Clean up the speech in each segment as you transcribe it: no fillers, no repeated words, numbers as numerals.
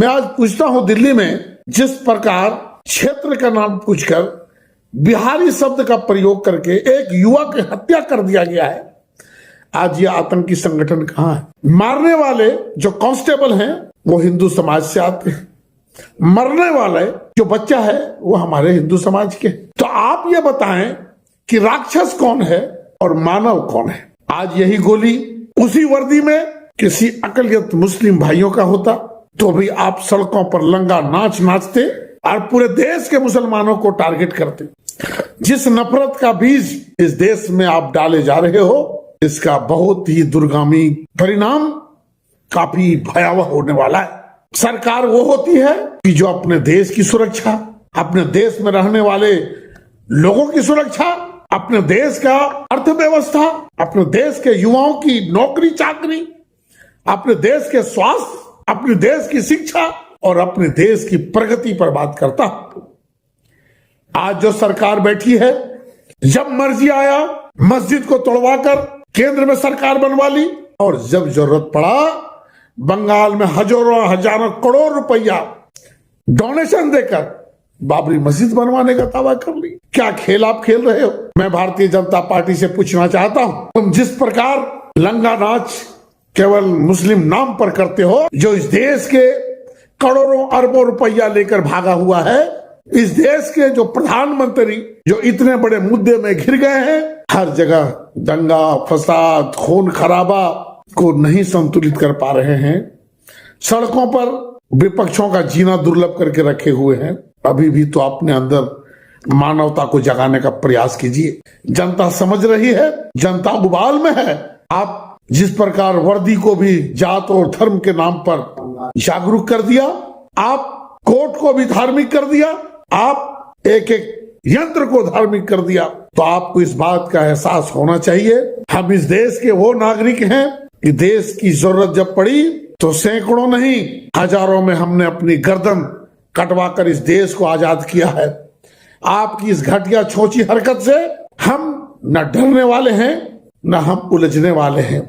मैं आज पूछता हूं, दिल्ली में जिस प्रकार क्षेत्र का नाम पूछकर बिहारी शब्द का प्रयोग करके एक युवा की हत्या कर दिया गया है, आज ये आतंकी संगठन कहां है? मारने वाले जो कांस्टेबल हैं वो हिंदू समाज से आते हैं, मरने वाले जो बच्चा है वो हमारे हिंदू समाज के। तो आप ये बताएं कि राक्षस कौन है और मानव कौन है? आज यही गोली उसी वर्दी में किसी अकलियत मुस्लिम भाइयों का होता तो भी आप सड़कों पर लंगा नाच नाचते और पूरे देश के मुसलमानों को टारगेट करते। जिस नफरत का बीज इस देश में आप डाले जा रहे हो, इसका बहुत ही दुर्गामी परिणाम काफी भयावह होने वाला है। सरकार वो होती है कि जो अपने देश की सुरक्षा, अपने देश में रहने वाले लोगों की सुरक्षा, अपने देश का अर्थव्यवस्था, अपने देश के युवाओं की नौकरी चाकरी, अपने देश के स्वास्थ्य, अपने देश की शिक्षा और अपने देश की प्रगति पर बात करता। आज जो सरकार बैठी है, जब मर्जी आया मस्जिद को तोड़वाकर केंद्र में सरकार बनवा ली और जब जरूरत पड़ा बंगाल में हजारों हजारों करोड़ रुपया डोनेशन देकर बाबरी मस्जिद बनवाने का दावा कर ली। क्या खेल आप खेल रहे हो? मैं भारतीय जनता पार्टी से पूछना चाहता हूं, तुम जिस प्रकार लंगा नाच केवल मुस्लिम नाम पर करते हो, जो इस देश के करोड़ों अरबों रुपया लेकर भागा हुआ है, इस देश के जो प्रधानमंत्री जो इतने बड़े मुद्दे में घिर गए हैं, हर जगह दंगा फसाद खून खराबा को नहीं संतुलित कर पा रहे हैं, सड़कों पर विपक्षों का जीना दुर्लभ करके रखे हुए हैं, अभी भी तो अपने अंदर मानवता को जगाने का प्रयास कीजिए। जनता समझ रही है, जनता उबाल में है। आप जिस प्रकार वर्दी को भी जात और धर्म के नाम पर जागरूक कर दिया, आप कोर्ट को भी धार्मिक कर दिया, आप एक एक यंत्र को धार्मिक कर दिया, तो आपको इस बात का एहसास होना चाहिए हम इस देश के वो नागरिक हैं कि देश की जरूरत जब पड़ी तो सैकड़ों नहीं हजारों में हमने अपनी गर्दन कटवाकर इस देश को आजाद किया है। आपकी इस घटिया छोटी हरकत से हम न डरने वाले हैं न हम उलझने वाले हैं,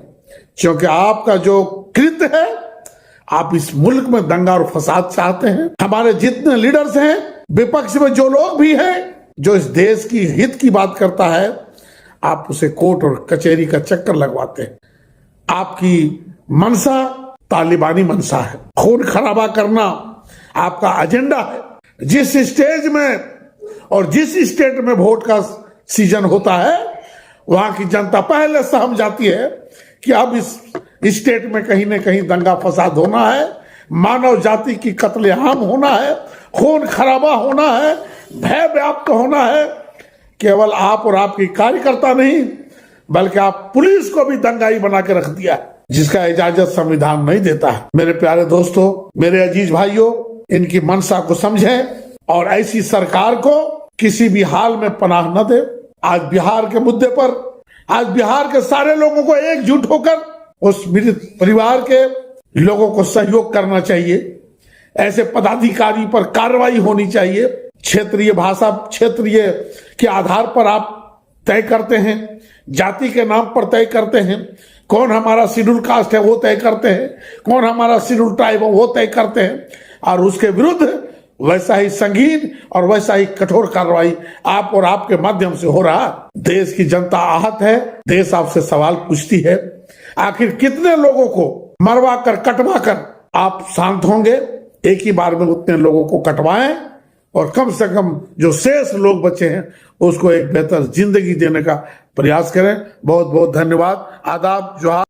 क्योंकि आपका जो कृत्य है, आप इस मुल्क में दंगा और फसाद चाहते हैं। हमारे जितने लीडर्स हैं, विपक्ष में जो लोग भी हैं, जो इस देश की हित की बात करता है, आप उसे कोर्ट और कचहरी का चक्कर लगवाते हैं। आपकी मनसा तालिबानी मनसा है, खून खराबा करना आपका एजेंडा है। जिस स्टेज में और जिस स्टेट में वोट का सीजन होता है, वहां की जनता पहले समझ जाती है कि अब इस स्टेट में कहीं न कहीं दंगा फसाद होना है, मानव जाति की कत्लेआम होना है, खून खराबा होना है, भय व्याप्त होना है। केवल आप और आपकी कार्यकर्ता नहीं बल्कि आप पुलिस को भी दंगाई बना के रख दिया है, जिसका इजाजत संविधान नहीं देता है। मेरे प्यारे दोस्तों, मेरे अजीज भाइयों, इनकी मंशा को समझें और ऐसी सरकार को किसी भी हाल में पनाह न दे। आज बिहार के मुद्दे पर आज बिहार के सारे लोगों को एकजुट होकर उस पीड़ित परिवार के लोगों को सहयोग करना चाहिए। ऐसे पदाधिकारी पर कार्रवाई होनी चाहिए। क्षेत्रीय भाषा क्षेत्रीय के आधार पर आप तय करते हैं, जाति के नाम पर तय करते हैं, कौन हमारा शेड्यूल कास्ट है वो तय करते हैं, कौन हमारा शेड्यूल ट्राइब है वो तय करते हैं, और उसके विरुद्ध वैसा ही संगीन और वैसा ही कठोर कार्रवाई आप और आपके माध्यम से हो रहा। देश की जनता आहत है, देश आपसे सवाल पूछती है, आखिर कितने लोगों को मरवा कर कटवा कर आप शांत होंगे? एक ही बार में उतने लोगों को कटवाएं और कम से कम जो शेष लोग बचे हैं उसको एक बेहतर जिंदगी देने का प्रयास करें। बहुत बहुत धन्यवाद। आदाब, जोहार।